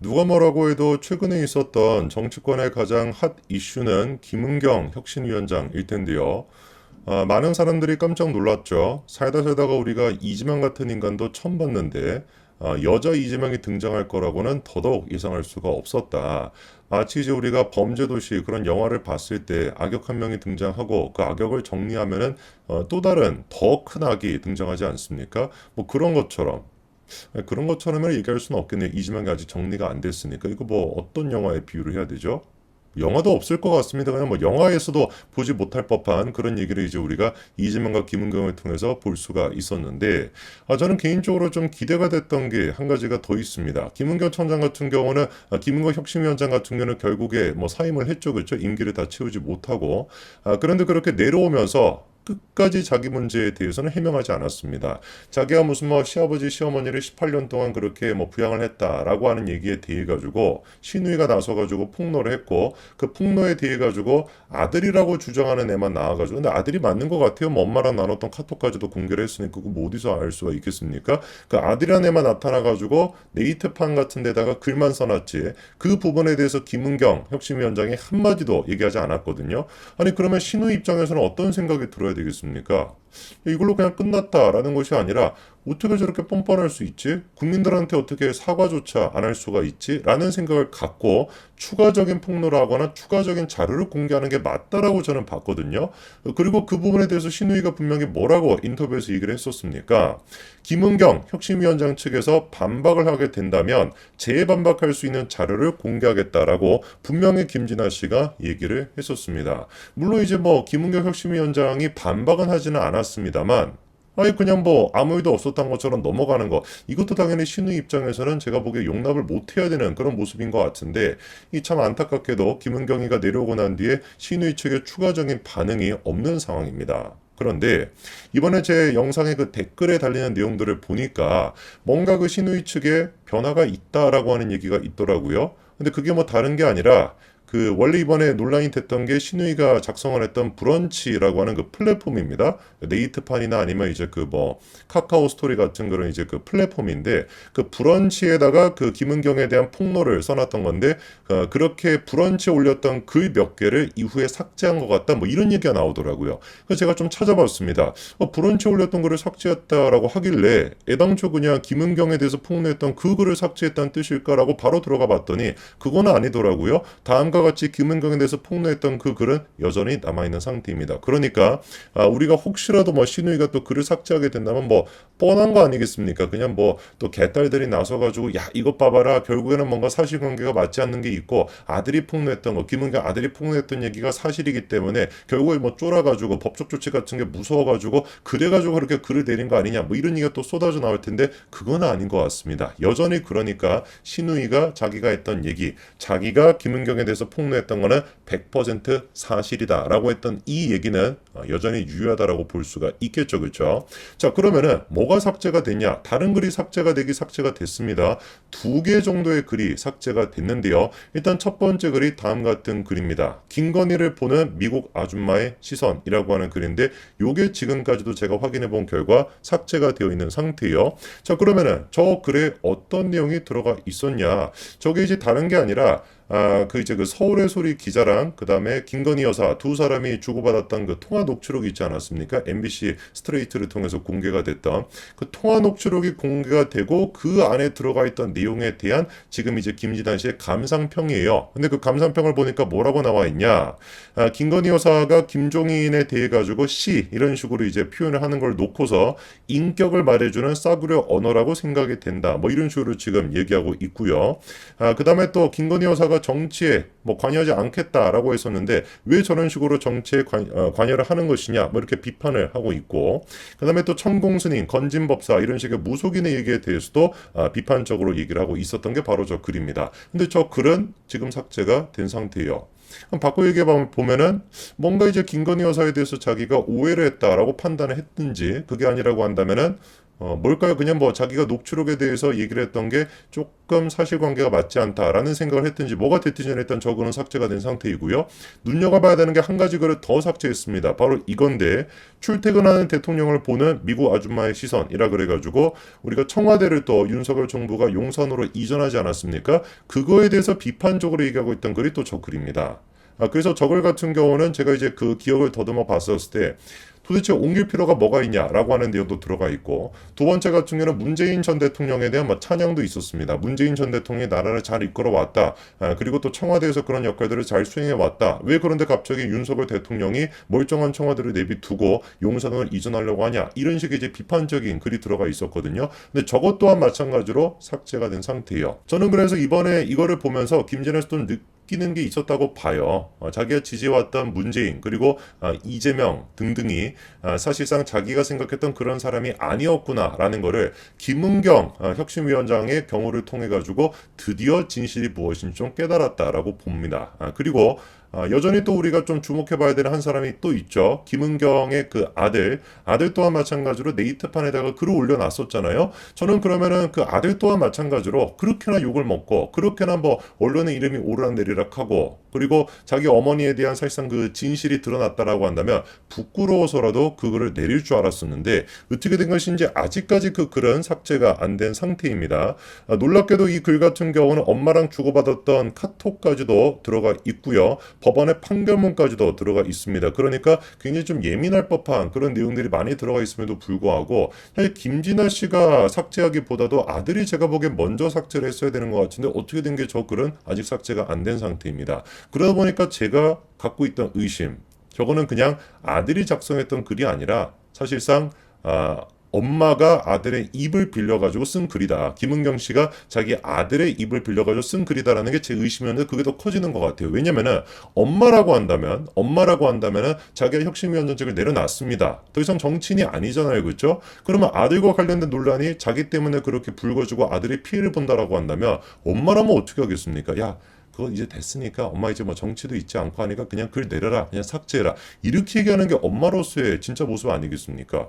누가 뭐라고 해도 최근에 있었던 정치권의 가장 핫 이슈는 김은경 혁신위원장일 텐데요. 많은 사람들이 깜짝 놀랐죠. 살다 살다가 우리가 이재명 같은 인간도 처음 봤는데 여자 이재명이 등장할 거라고는 더더욱 예상할 수가 없었다. 마치 이제 우리가 범죄도시 그런 영화를 봤을 때 악역 한 명이 등장하고 그 악역을 정리하면은 또 다른 더 큰 악이 등장하지 않습니까? 뭐 그런 것처럼 그런 것처럼 얘기할 수는 없겠네요. 이지명이 아직 정리가 안 됐으니까. 이거 뭐 어떤 영화에 비유를 해야 되죠? 영화도 없을 것 같습니다. 그냥 뭐 영화에서도 보지 못할 법한 그런 얘기를 이제 우리가 이재명과 김은경을 통해서 볼 수가 있었는데, 저는 개인적으로 좀 기대가 됐던 게 한 가지가 더 있습니다. 김은경 청장 같은 경우는, 김은경 혁신위원장 같은 경우는 결국에 뭐 사임을 했죠. 그렇죠? 임기를 다 채우지 못하고. 그런데 그렇게 내려오면서 끝까지 자기 문제에 대해서는 해명하지 않았습니다. 자기가 무슨 뭐 시아버지 시어머니를 18년 동안 그렇게 뭐 부양을 했다라고 하는 얘기에 대해 가지고 신우이가 나서 가지고 폭로를 했고 그 폭로에 대해 가지고 아들이라고 주장하는 애만 나와가지고 근데 아들이 맞는 것 같아요. 뭐 엄마랑 나눴던 카톡까지도 공개를 했으니까 그거 뭐 어디서 알 수가 있겠습니까? 그 아들이라는 애만 나타나가지고 네이트판 같은 데다가 글만 써놨지 그 부분에 대해서 김은경 혁신위원장이 한마디도 얘기하지 않았거든요. 아니 그러면 신우이 입장에서는 어떤 생각이 들어야 되겠습니까? 이걸로 그냥 끝났다라는 것이 아니라 어떻게 저렇게 뻔뻔할 수 있지? 국민들한테 어떻게 사과조차 안 할 수가 있지? 라는 생각을 갖고 추가적인 폭로를 하거나 추가적인 자료를 공개하는 게 맞다라고 저는 봤거든요. 그리고 그 부분에 대해서 신우이가 분명히 뭐라고 인터뷰에서 얘기를 했었습니까? 김은경 혁신위원장 측에서 반박을 하게 된다면 재반박할 수 있는 자료를 공개하겠다라고 분명히 김진아 씨가 얘기를 했었습니다. 물론 이제 뭐 김은경 혁신위원장이 반박은 하지는 않았습니다만 아니 그냥 뭐 아무 일도 없었던 것처럼 넘어가는 거 이것도 당연히 신우 입장에서는 제가 보기에 용납을 못 해야 되는 그런 모습인 것 같은데 이 참 안타깝게도 김은경이가 내려오고 난 뒤에 신우 측의 추가적인 반응이 없는 상황입니다. 그런데 이번에 제 영상의 그 댓글에 달리는 내용들을 보니까 뭔가 그 신우이 측에 변화가 있다라고 하는 얘기가 있더라고요. 근데 그게 뭐 다른 게 아니라 그 원래 이번에 논란이 됐던 게 신우이가 작성을 했던 브런치라고 하는 그 플랫폼입니다. 네이트판이나 아니면 이제 그 뭐 카카오 스토리 같은 그런 이제 그 플랫폼인데 그 브런치에다가 그 김은경에 대한 폭로를 써놨던 건데 그렇게 브런치에 올렸던 글 몇 개를 이후에 삭제한 것 같다 뭐 이런 얘기가 나오더라고요. 그래서 제가 좀 찾아봤습니다. 브런치에 올렸던 글을 삭제했다라고 하길래 애당초 그냥 김은경에 대해서 폭로했던 그 글을 삭제했다는 뜻일까라고 바로 들어가 봤더니 그거는 아니더라고요. 다음과 같이 김은경에 대해서 폭로했던 그 글은 여전히 남아있는 상태입니다. 그러니까 우리가 혹시라도 뭐 신우이가 또 글을 삭제하게 된다면 뭐 뻔한 거 아니겠습니까? 그냥 뭐 또 개딸들이 나서가지고 야 이것 봐봐라 결국에는 뭔가 사실관계가 맞지 않는 게 있고 아들이 폭로했던 거 김은경 아들이 폭로했던 얘기가 사실이기 때문에 결국에 뭐 쫄아가지고 법적 조치 같은 게 무서워가지고 그래가지고 그렇게 글을 내린 거 아니냐 뭐 이런 얘기가 또 쏟아져 나올 텐데 그건 아닌 것 같습니다. 여전히 그러니까 신우이가 자기가 했던 얘기 자기가 김은경에 대해서 폭로했던 거는 100% 사실이다라고 했던 이 얘기는 여전히 유효하다라고 볼 수가 있겠죠. 그렇죠? 자, 그러면은 뭐가 삭제가 됐냐? 다른 글이 삭제가 되기 삭제가 됐습니다. 두 개 정도의 글이 삭제가 됐는데요. 일단 첫 번째 글이 다음 같은 글입니다. 김건희를 보는 미국 아줌마의 시선이라고 하는 글인데 요게 지금까지도 제가 확인해 본 결과 삭제가 되어 있는 상태예요. 자, 그러면은 저 글에 어떤 내용이 들어가 있었냐? 저게 이제 다른 게 아니라 그 이제 그 서울의 소리 기자랑 그 다음에 김건희 여사 두 사람이 주고받았던 그 통화 녹취록이 있지 않았습니까? MBC 스트레이트를 통해서 공개가 됐던 그 통화 녹취록이 공개가 되고 그 안에 들어가 있던 내용에 대한 지금 이제 김진환 씨의 감상평이에요. 근데 그 감상평을 보니까 뭐라고 나와 있냐? 김건희 여사가 김종인에 대해 가지고 씨 이런 식으로 이제 표현을 하는 걸 놓고서 인격을 말해주는 싸구려 언어라고 생각이 된다. 뭐 이런 식으로 지금 얘기하고 있고요. 그 다음에 또 김건희 여사가 정치에 뭐 관여하지 않겠다라고 했었는데 왜 저런 식으로 정치에 관여를 하는 것이냐 뭐 이렇게 비판을 하고 있고 그 다음에 또 천공스님 건진법사 이런 식의 무속인의 얘기에 대해서도 비판적으로 얘기를 하고 있었던 게 바로 저 글입니다. 근데 저 글은 지금 삭제가 된 상태예요. 그럼 바꿔 얘기해 보면은 뭔가 이제 김건희 여사에 대해서 자기가 오해를 했다라고 판단을 했든지 그게 아니라고 한다면은 뭘까요? 그냥 뭐 자기가 녹취록에 대해서 얘기를 했던 게 조금 사실관계가 맞지 않다라는 생각을 했든지 뭐가 됐든지 일단 저거는 삭제가 된 상태이고요. 눈여겨봐야 되는 게 한 가지 글을 더 삭제했습니다. 바로 이건데 출퇴근하는 대통령을 보는 미국 아줌마의 시선이라 그래가지고 우리가 청와대를 또 윤석열 정부가 용산으로 이전하지 않았습니까? 그거에 대해서 비판적으로 얘기하고 있던 글이 또 저 글입니다. 그래서 저글 같은 경우는 제가 이제 그 기억을 더듬어 봤었을 때 도대체 옮길 필요가 뭐가 있냐라고 하는 내용도 들어가 있고 두 번째 같은 경우는 문재인 전 대통령에 대한 찬양도 있었습니다. 문재인 전 대통령이 나라를 잘 이끌어 왔다. 그리고 또 청와대에서 그런 역할들을 잘 수행해 왔다. 왜 그런데 갑자기 윤석열 대통령이 멀쩡한 청와대를 내비두고 용산을 이전하려고 하냐. 이런 식의 이제 비판적인 글이 들어가 있었거든요. 근데 저것 또한 마찬가지로 삭제가 된 상태예요. 저는 그래서 이번에 이거를 보면서 김진애도 느끼는 게 있었다고 봐요. 자기가 지지해왔던 문재인 그리고 이재명 등등이 사실상 자기가 생각했던 그런 사람이 아니었구나라는 거를 김은경 혁신위원장의 경우를 통해 가지고 드디어 진실이 무엇인지 좀 깨달았다라고 봅니다. 그리고 여전히 또 우리가 좀 주목해봐야 되는 한 사람이 또 있죠. 김은경의 그 아들 또한 마찬가지로 네이트판에다가 글을 올려놨었잖아요. 저는 그러면은 그 아들 또한 마찬가지로 그렇게나 욕을 먹고 그렇게나 뭐 언론의 이름이 오르락내리락하고 그리고 자기 어머니에 대한 사실상 그 진실이 드러났다라고 한다면 부끄러워서라도 그 글을 내릴 줄 알았었는데 어떻게 된 것인지 아직까지 그 글은 삭제가 안 된 상태입니다. 놀랍게도 이 글 같은 경우는 엄마랑 주고받았던 카톡까지도 들어가 있고요. 법원의 판결문까지도 들어가 있습니다. 그러니까 굉장히 좀 예민할 법한 그런 내용들이 많이 들어가 있음에도 불구하고 사실 김진아 씨가 삭제하기보다도 아들이 제가 보기엔 먼저 삭제를 했어야 되는 것 같은데 어떻게 된 게 저 글은 아직 삭제가 안 된 상태입니다. 그러다 보니까 제가 갖고 있던 의심 저거는 그냥 아들이 작성했던 글이 아니라 사실상 엄마가 아들의 입을 빌려가지고 쓴 글이다. 김은경 씨가 자기 아들의 입을 빌려가지고 쓴 글이다라는 게 제 의심이었는데 그게 더 커지는 것 같아요. 왜냐면은 엄마라고 한다면은 자기가 혁신위원장직을 내려놨습니다. 더 이상 정치인이 아니잖아요. 그렇죠? 그러면 아들과 관련된 논란이 자기 때문에 그렇게 불거지고 아들이 피해를 본다라고 한다면 엄마라면 어떻게 하겠습니까? 야, 그거 이제 됐으니까 엄마 이제 뭐 정치도 있지 않고 하니까 그냥 글 내려라. 그냥 삭제해라. 이렇게 얘기하는 게 엄마로서의 진짜 모습 아니겠습니까?